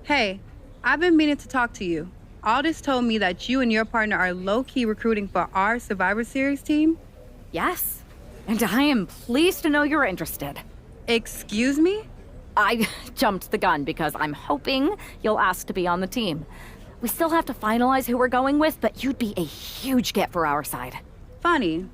Hey, I've been meaning to talk to you. Aldous told me that you and your partner are low-key recruiting for our Survivor Series team. Yes, and I am pleased to know you're interested. Excuse me? I jumped the gun because I'm hoping you'll ask to be on the team. We still have to finalize who we're going with, but you'd be a huge get for our side. Funny.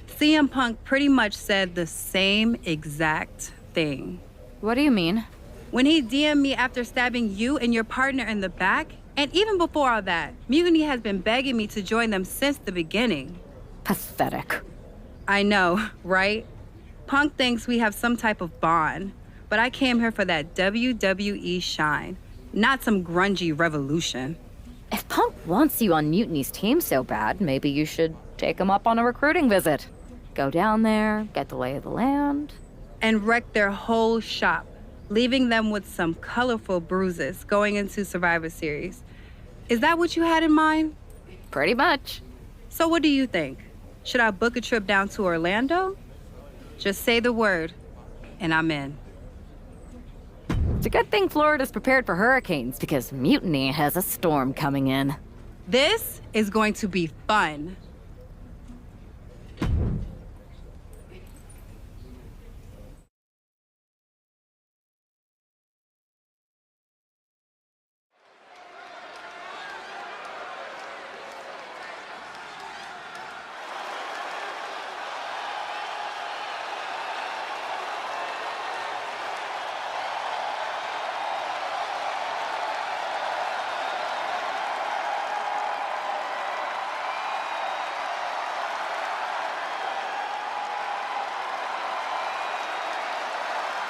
CM Punk pretty much said the same exact thing. What do you mean? When he DM'd me after stabbing you and your partner in the back, and even before all that, Mutiny has been begging me to join them since the beginning. Pathetic. I know, right? Punk thinks we have some type of bond, but I came here for that WWE shine, not some grungy revolution. If Punk wants you on Mutiny's team so bad, maybe you should take him up on a recruiting visit. Go down there, get the lay of the land. And wreck their whole shop, leaving them with some colorful bruises going into Survivor Series. Is that what you had in mind? Pretty much. So what do you think? Should I book a trip down to Orlando? Just say the word, and I'm in. It's a good thing Florida's prepared for hurricanes, because Mutiny has a storm coming in. This is going to be fun.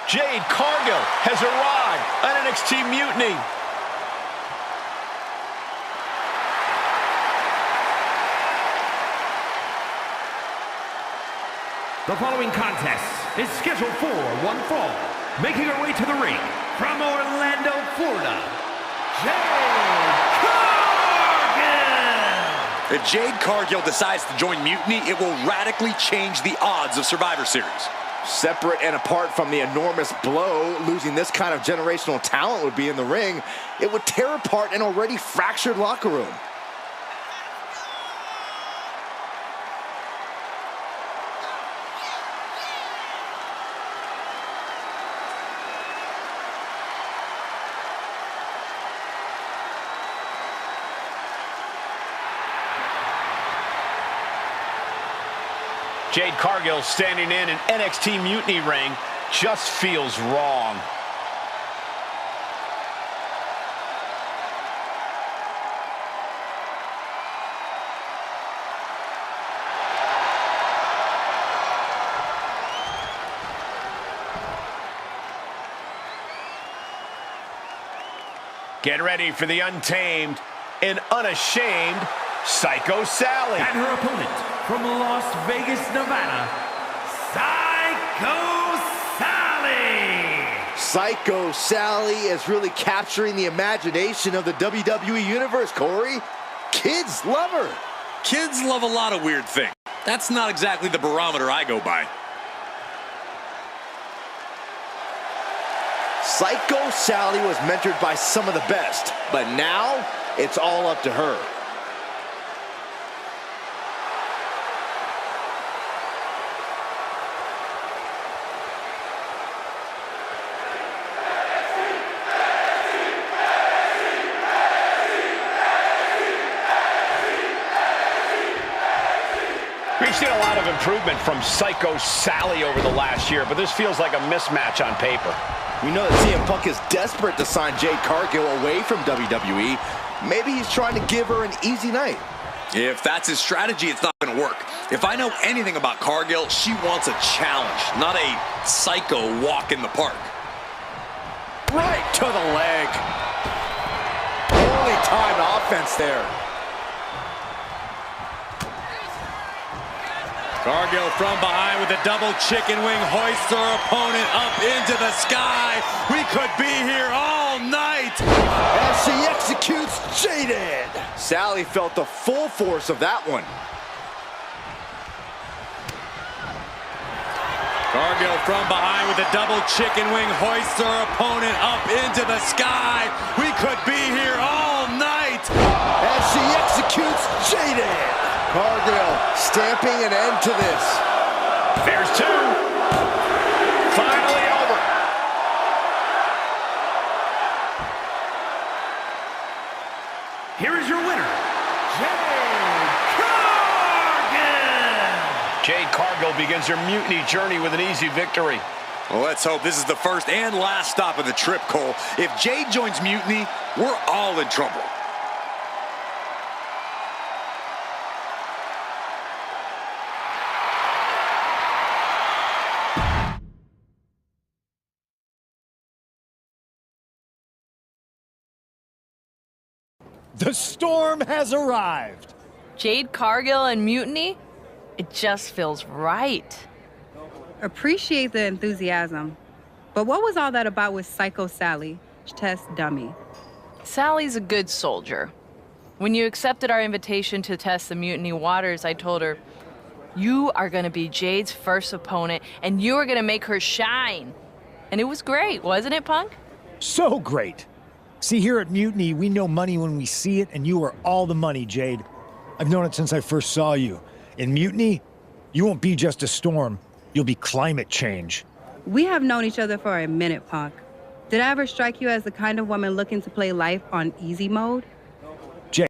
Jade Cargill has arrived on NXT Mutiny. The following contest is scheduled for one fall. Making her way to the ring from Orlando, Florida, Jade Cargill! If Jade Cargill decides to join Mutiny, it will radically change the odds of Survivor Series. Separate and apart from the enormous blow losing this kind of generational talent would be in the ring, it would tear apart an already fractured locker room. Jade Cargill standing in an NXT Mutiny ring just feels wrong. Get ready for the untamed and unashamed Psycho Sally. And her opponent from Las Vegas, Nevada, Psycho Sally. Psycho Sally is really capturing the imagination of the WWE Universe, Corey. Kids love her. Kids love a lot of weird things. That's not exactly the barometer I go by. Psycho Sally was mentored by some of the best, but now it's all up to her. We've seen a lot of improvement from Psycho Sally over the last year, but this feels like a mismatch on paper. We know that CM Punk is desperate to sign Jade Cargill away from WWE. Maybe he's trying to give her an easy night. If that's his strategy, it's not going to work. If I know anything about Cargill, she wants a challenge, not a psycho walk in the park. Right to the leg. Poorly timed offense there. Cargill from behind with a double chicken wing, hoists her opponent up into the sky. We could be here all night. As she executes Jaded. Sally felt the full force of that one. Cargill from behind with a double chicken wing hoists her opponent up into the sky. We could be here all night. As she executes Jaded. Cargill stamping an end to this. There's two. Finally over. Here is your winner, Jade Cargill. Jade Cargill begins her mutiny journey with an easy victory. Well, let's hope this is the first and last stop of the trip, Cole. If Jade joins Mutiny, we're all in trouble. The storm has arrived. Jade Cargill and Mutiny? It just feels right. Appreciate the enthusiasm. But what was all that about with Psycho Sally, test dummy? Sally's a good soldier. When you accepted our invitation to test the Mutiny waters, I told her, you are gonna be Jade's first opponent, and you are gonna make her shine. And it was great, wasn't it, Punk? So great. See, here at Mutiny, we know money when we see it, and you are all the money, Jade. I've known it since I first saw you. In Mutiny, you won't be just a storm. You'll be climate change. We have known each other for a minute, Punk. Did I ever strike you as the kind of woman looking to play life on easy mode? Jade,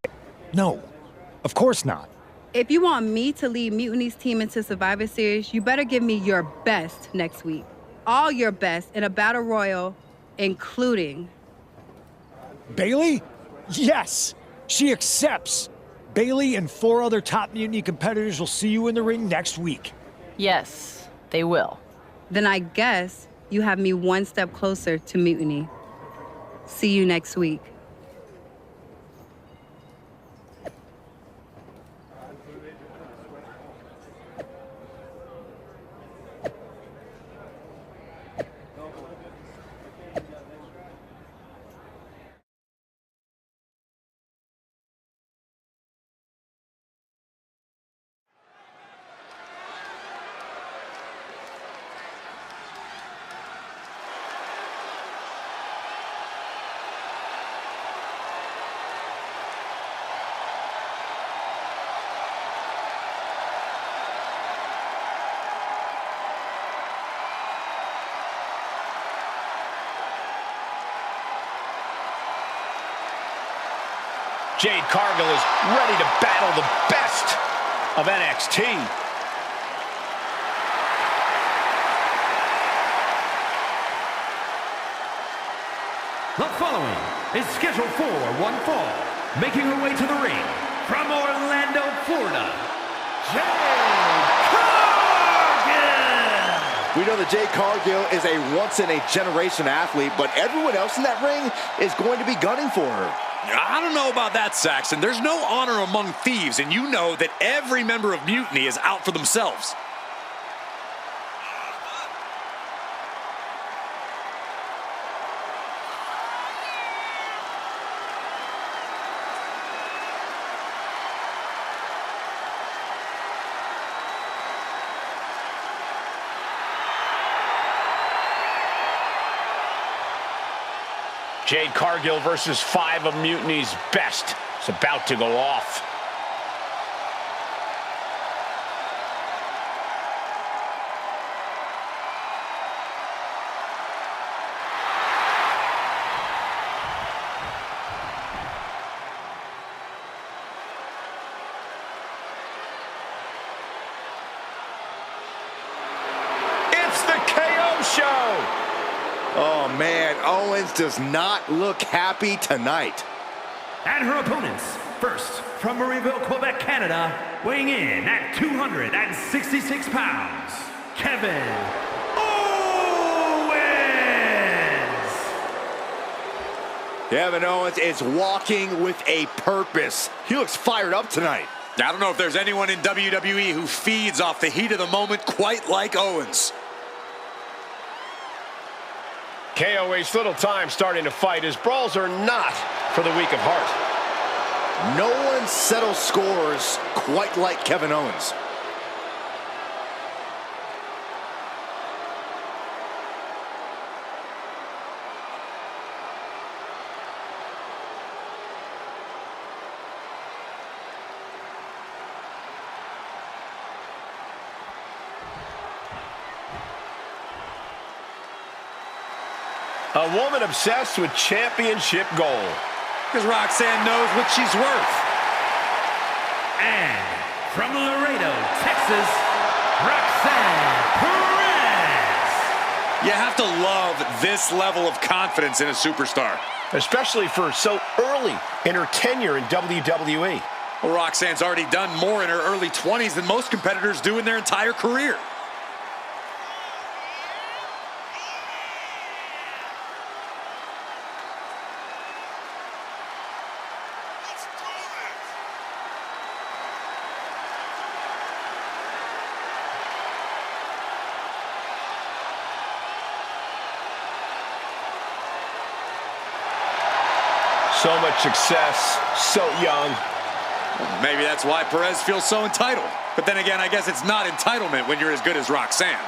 no. Of course not. If you want me to lead Mutiny's team into Survivor Series, you better give me your best next week. All your best in a battle royal, including... Bailey? Yes! She accepts! Bailey and 4 other top Mutiny competitors will see you in the ring next week. Yes, they will. Then I guess you have me one step closer to Mutiny. See you next week. Jade Cargill is ready to battle the best of NXT. The following is scheduled for one fall, making her way to the ring from Orlando, Florida, Jade Cargill! We know that Jade Cargill is a once-in-a-generation athlete, but everyone else in that ring is going to be gunning for her. I don't know about that, Saxon. There's no honor among thieves, and you know that every member of Mutiny is out for themselves. Jade Cargill versus 5 of Mutiny's best. It's about to go off. It's the KO show. Oh, man, Owens does not look happy tonight. And her opponents, first from Marieville, Quebec, Canada, weighing in at 266 pounds, Kevin Owens! Kevin Owens is walking with a purpose. He looks fired up tonight. I don't know if there's anyone in WWE who feeds off the heat of the moment quite like Owens. KO wastes little time starting to fight. His brawls are not for the weak of heart. No one settles scores quite like Kevin Owens. A woman obsessed with championship gold. Because Roxanne knows what she's worth. And from Laredo, Texas, Roxanne Perez. You have to love this level of confidence in a superstar. Especially for so early in her tenure in WWE. Well, Roxanne's already done more in her early 20s than most competitors do in their entire career. So much success, so young. Maybe that's why Perez feels so entitled. But then again, I guess it's not entitlement when you're as good as Roxanne.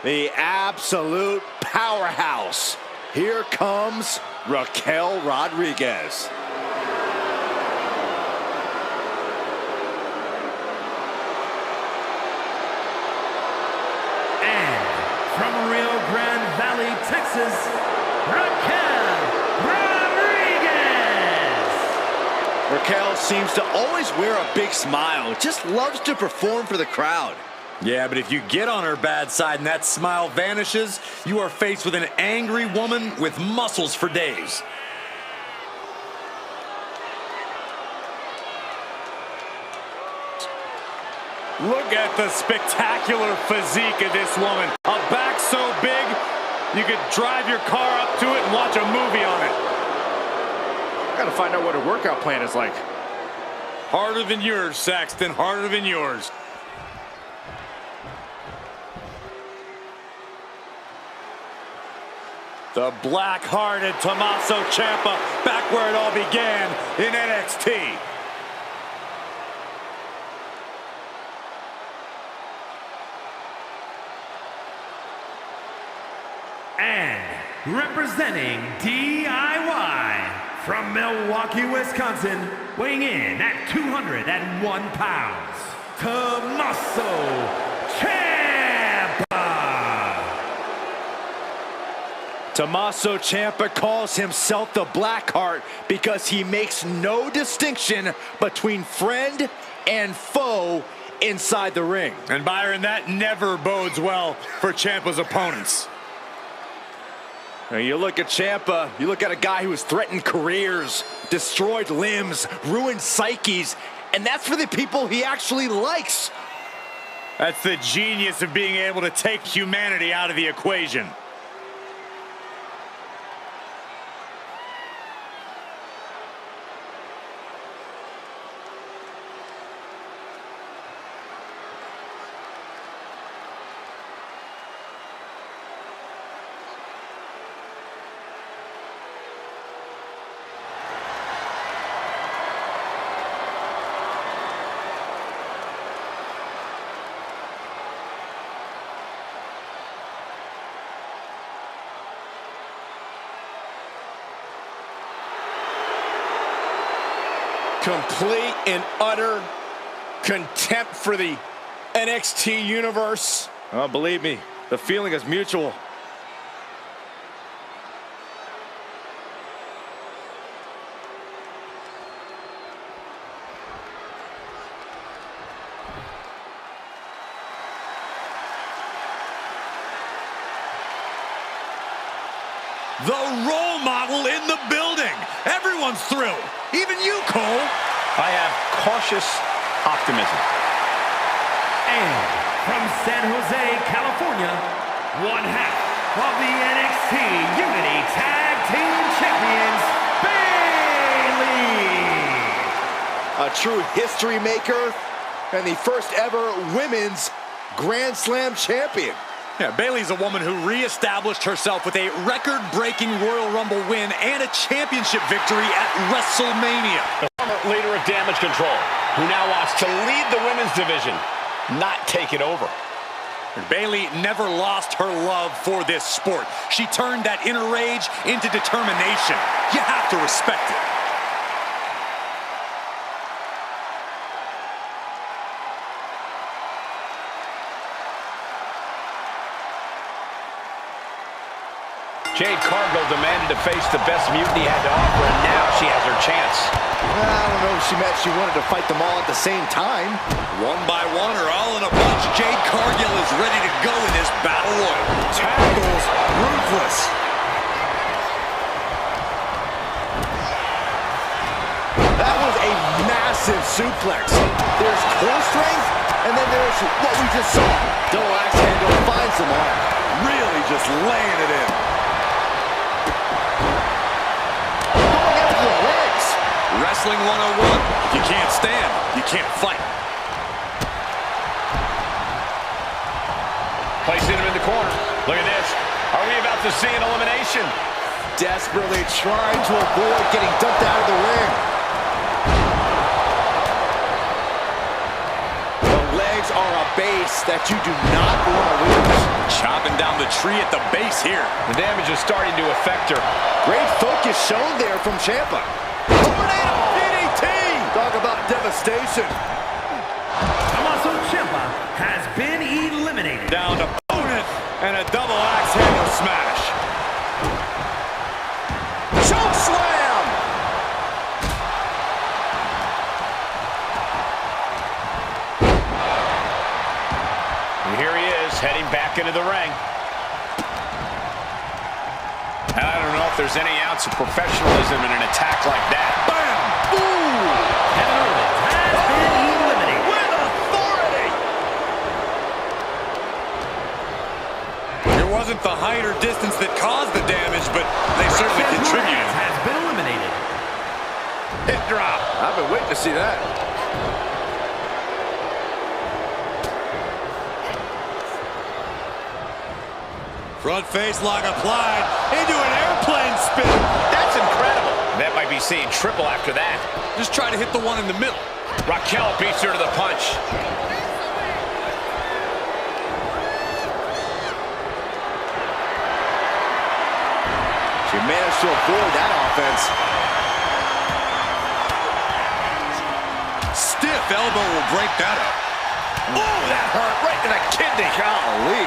The absolute powerhouse. Here comes Raquel Rodriguez. From Rio Grande Valley, Texas, Raquel Rodriguez. Raquel seems to always wear a big smile. Just loves to perform for the crowd. Yeah, but if you get on her bad side and that smile vanishes, you are faced with an angry woman with muscles for days. Look at the spectacular physique of this woman. A back so big, you could drive your car up to it and watch a movie on it. Gotta find out what her workout plan is like. Harder than yours, Saxton, harder than yours. The black-hearted Tommaso Ciampa back where it all began in NXT. And representing DIY from Milwaukee, Wisconsin, weighing in at 201 pounds, Tommaso Ciampa. Tommaso Ciampa calls himself the Blackheart because he makes no distinction between friend and foe inside the ring. And Byron, that never bodes well for Ciampa's opponents. Now you look at Ciampa, you look at a guy who has threatened careers, destroyed limbs, ruined psyches, and that's for the people he actually likes. That's the genius of being able to take humanity out of the equation. Complete and utter contempt for the NXT universe. Oh, believe me, the feeling is mutual. The role model in the building. Everyone's through. Even you, Cole. I have cautious optimism. And from San Jose, California, one half of the NXT Unity Tag Team Champions, Bayley. A true history maker and the first ever women's Grand Slam champion. Yeah, Bayley's a woman who reestablished herself with a record-breaking Royal Rumble win and a championship victory at WrestleMania. The former leader of Damage Control, who now wants to lead the women's division, not take it over. Bayley never lost her love for this sport. She turned that inner rage into determination. You have to respect it. Jade Cargill demanded to face the best Mutiny had to offer, and now she has her chance. Well, I don't know if she meant she wanted to fight them all at the same time. One by one or all in a bunch, Jade Cargill is ready to go in this battle royal. Tackles ruthless. That was a massive suplex. There's core strength, and then there's what we just saw. Double axe handle finds them all. Really just laying it in. Going after the legs. Wrestling 101. If you can't stand, you can't fight. Placing him in the corner. Look at this. Are we about to see an elimination? Desperately trying to avoid getting dumped out of the ring. Are a base that you do not want to lose. Chopping down the tree at the base here. The damage is starting to affect her. Great focus shown there from Ciampa. Tornado DDT! Talk about devastation. Tommaso Ciampa has been eliminated. Down to opponent and a double axe handle smash. Choke slam! And here he is, heading back into the ring. And I don't know if there's any ounce of professionalism in an attack like that. Bam! Ooh! Kevin Owens has been eliminated. With authority! It wasn't the height or distance that caused the damage, but they certainly Seth contributed. Rollins has been eliminated. Hip drop. I've been waiting to see that. Front face lock applied into an airplane spin. That's incredible. That might be seeing triple after that. Just try to hit the one in the middle. Raquel beats her to the punch. She managed to avoid that offense. Stiff elbow will break that up. Oh, that hurt right to the kidney. Golly.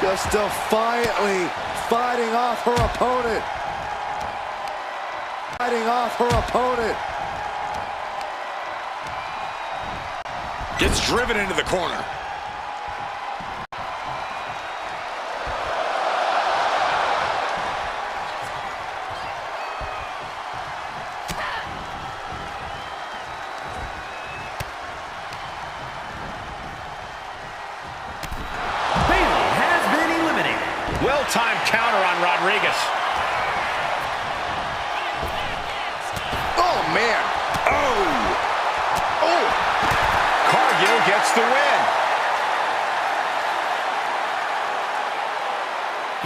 Just defiantly fighting off her opponent. Fighting off her opponent. Gets driven into the corner. Well-timed counter on Rodriguez. Oh, man. Oh. Oh. Cargill gets the win.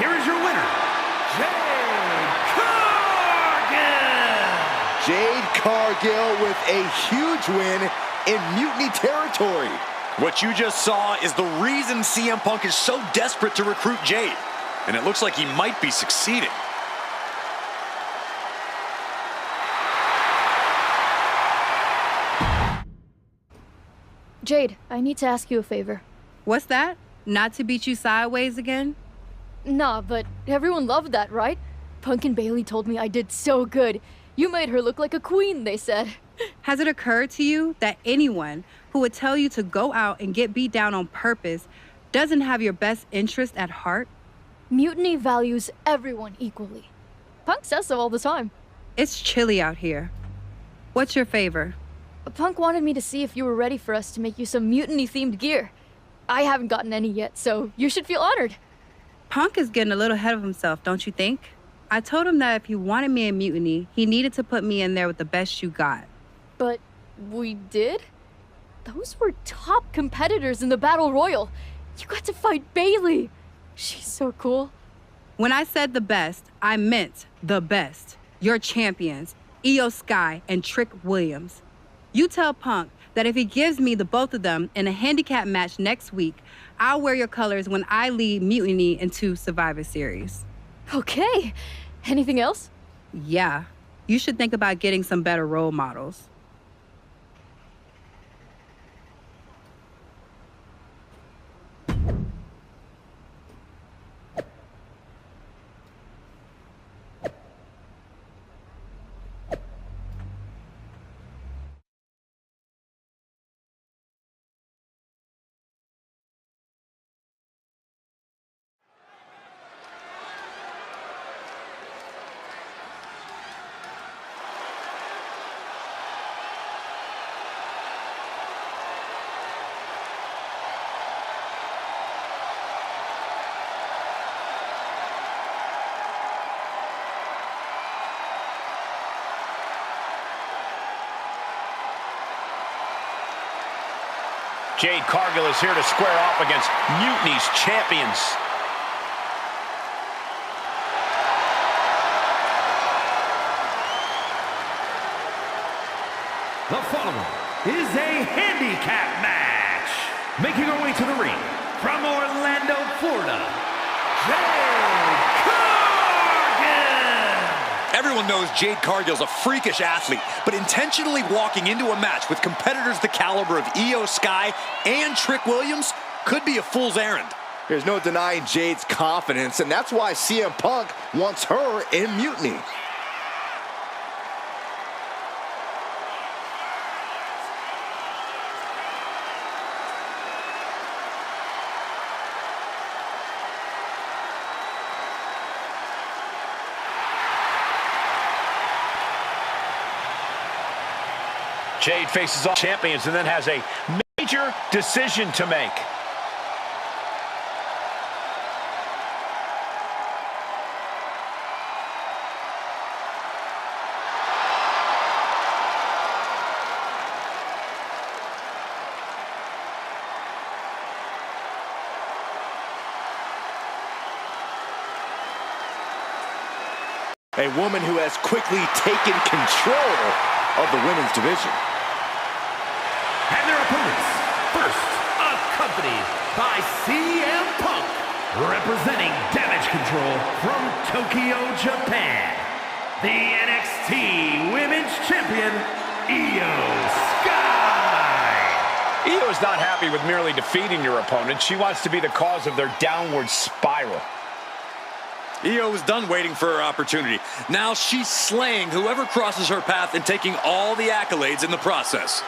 Here is your winner, Jade Cargill. Jade Cargill with a huge win in Mutiny territory. What you just saw is the reason CM Punk is so desperate to recruit Jade. And it looks like he might be succeeding. Jade, I need to ask you a favor. What's that? Not to beat you sideways again? Nah, but everyone loved that, right? Punk and Bailey told me I did so good. You made her look like a queen, they said. Has it occurred to you that anyone who would tell you to go out and get beat down on purpose doesn't have your best interest at heart? Mutiny values everyone equally. Punk says so all the time. It's chilly out here. What's your favor? Punk wanted me to see if you were ready for us to make you some mutiny-themed gear. I haven't gotten any yet, so you should feel honored. Punk is getting a little ahead of himself, don't you think? I told him that if he wanted me in Mutiny, he needed to put me in there with the best you got. But we did? Those were top competitors in the Battle Royal. You got to fight Bailey. She's so cool. When I said the best, I meant the best. Your champions, Io Sky and Trick Williams. You tell Punk that if he gives me the both of them in a handicap match next week, I'll wear your colors when I lead Mutiny into Survivor Series. Okay. Anything else? Yeah. You should think about getting some better role models. Jade Cargill is here to square off against Mutiny's champions. The following is a handicap match. Making her way to the ring from Orlando, Florida, Jade Cargill. Everyone knows Jade Cargill's a freakish athlete, but intentionally walking into a match with competitors the caliber of Io Sky and Trick Williams could be a fool's errand. There's no denying Jade's confidence, and that's why CM Punk wants her in Mutiny. Jade faces off champions and then has a major decision to make. A woman who has quickly taken control of the women's division. And their opponents, first, accompanied by CM Punk, representing Damage Control from Tokyo, Japan, the NXT Women's Champion, Io Sky. Io is not happy with merely defeating your opponent. She wants to be the cause of their downward spiral. Io is done waiting for her opportunity. Now she's slaying whoever crosses her path and taking all the accolades in the process.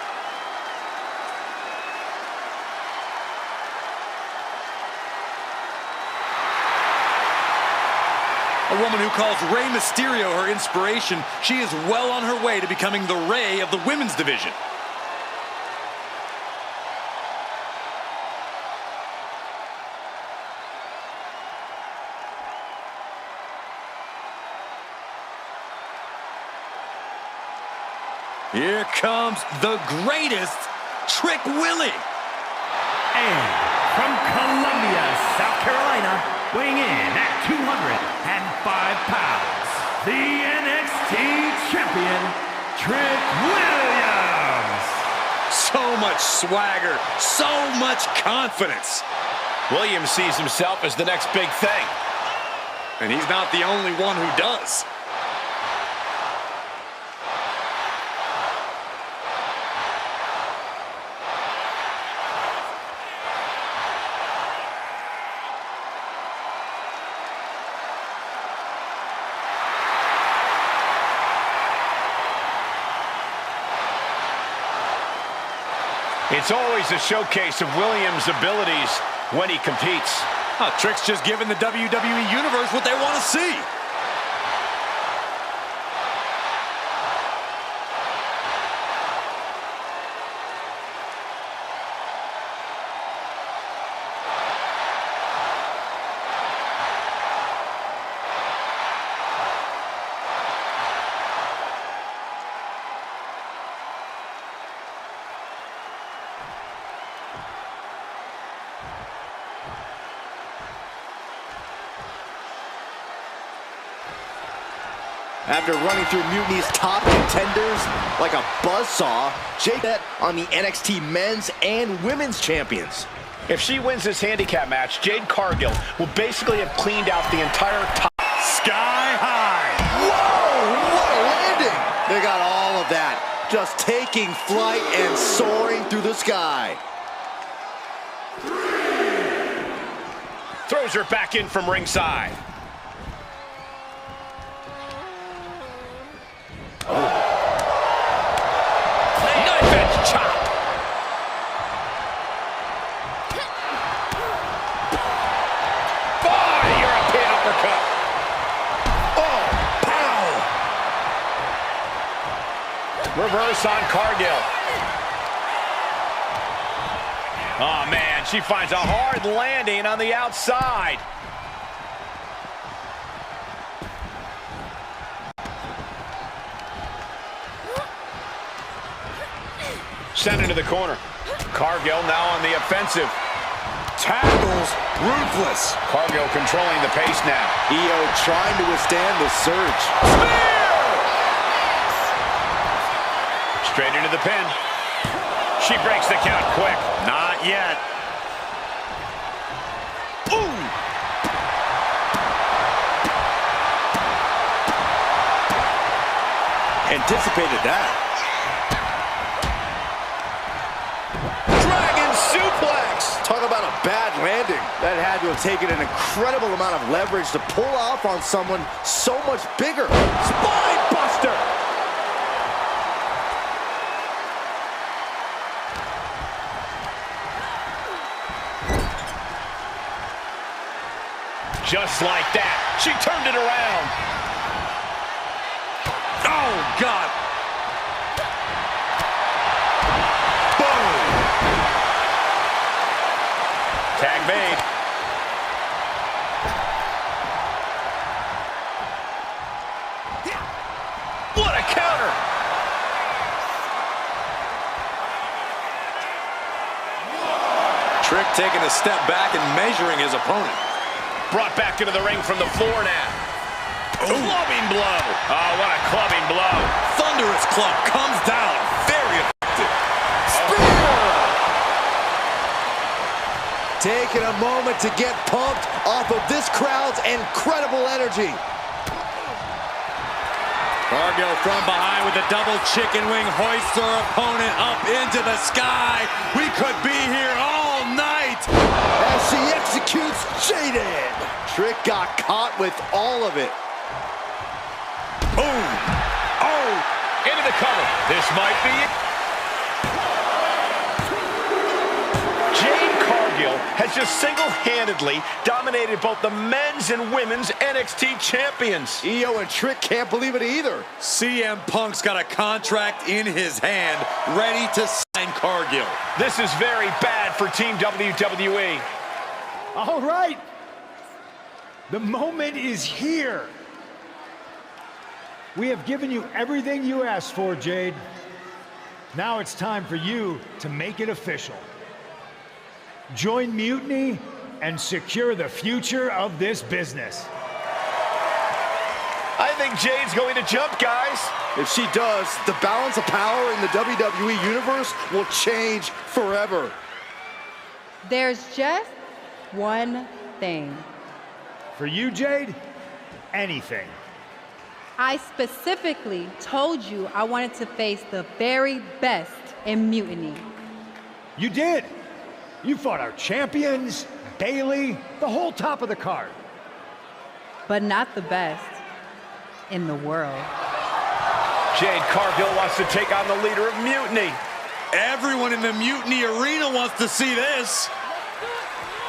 A woman who calls Rey Mysterio her inspiration, she is well on her way to becoming the Rey of the women's division. Here comes the greatest, Trick Willie. And from Columbia, South Carolina, weighing in at 205 pounds, the NXT Champion, Trick Williams. So much swagger, so much confidence. Williams sees himself as the next big thing. And he's not the only one who does. It's always a showcase of Williams' abilities when he competes. Trick's just giving the WWE Universe what they want to see. After running through Mutiny's top contenders like a buzzsaw, Jade bet on the NXT Men's and Women's Champions. If she wins this handicap match, Jade Cargill will basically have cleaned out the entire top. Sky high. Whoa, what a landing. They got all of that, just taking flight and soaring through the sky. Throws her back in from ringside. Knife edge chop. Boy, European uppercut. Oh, pow. Reverse on Cargill. Oh, man, she finds a hard landing on the outside. Sent into the corner. Cargill now on the offensive. Tackles ruthless. Cargill controlling the pace now. Io trying to withstand the surge. Spear! Straight into the pin. She breaks the count quick. Not yet. Ooh! Anticipated that. Dragon suplex! Talk about a bad landing. That had to have taken an incredible amount of leverage to pull off on someone so much bigger. Spine buster! Just like that, she turned it around. Oh, God. Boom. Tag made. What a counter. Trick taking a step back and measuring his opponent. Brought back into the ring from the floor now. Clubbing blow. Oh, what a clubbing blow. Thunderous club comes down. Very effective. Spear! Taking a moment to get pumped off of this crowd's incredible energy. Cargill from behind with a double chicken wing hoists her opponent up into the sky. We could be here all night as she executes Jaded. Trick got caught with all of it. Boom. Oh, into the cover. This might be it. Jade Cargill has just single-handedly dominated both the men's and women's NXT champions. Io and Trick can't believe it either. CM Punk's got a contract in his hand, ready to sign Cargill. This is very bad for Team WWE. All right. The moment is here. We have given you everything you asked for, Jade. Now it's time for you to make it official. Join Mutiny and secure the future of this business. I think Jade's going to jump, guys. If she does, the balance of power in the WWE Universe will change forever. There's just one thing. For you, Jade, anything. I specifically told you I wanted to face the very best in Mutiny. You did. You fought our champions, Bailey, the whole top of the card. But not the best in the world. Jade Cargill wants to take on the leader of Mutiny. Everyone in the Mutiny arena wants to see this.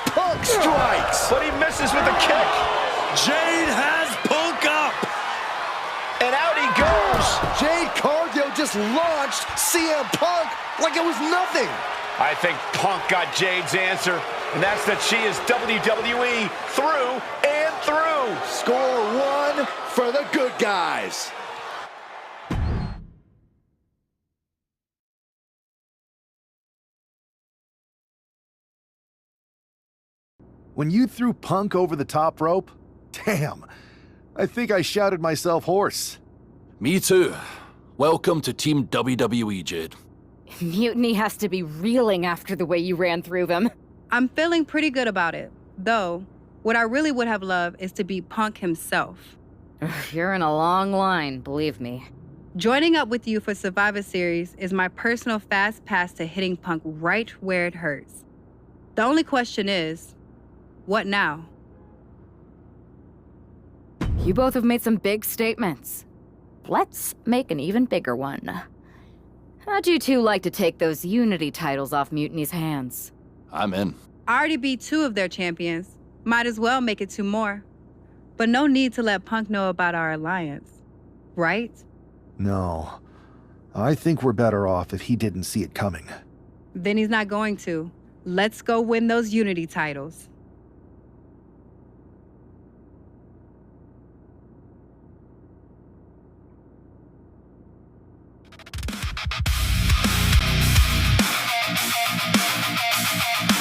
Punk strikes. But he misses with a kick. Jade has Punk up. And out he goes. Jade Cargill just launched CM Punk like it was nothing. I think Punk got Jade's answer, and that's that she is WWE through and through. Score one for the good guys. When you threw Punk over the top rope, damn, I think I shouted myself hoarse. Me too. Welcome to Team WWE, Jade. Mutiny has to be reeling after the way you ran through them. I'm feeling pretty good about it. Though, what I really would have loved is to beat Punk himself. You're in a long line, believe me. Joining up with you for Survivor Series is my personal fast pass to hitting Punk right where it hurts. The only question is, what now? You both have made some big statements. Let's make an even bigger one. How'd you two like to take those Unity titles off Mutiny's hands? I'm in. I already beat 2 of their champions. Might as well make it 2 more. But no need to let Punk know about our alliance, right? No. I think we're better off if he didn't see it coming. Then he's not going to. Let's go win those Unity titles. Thank you.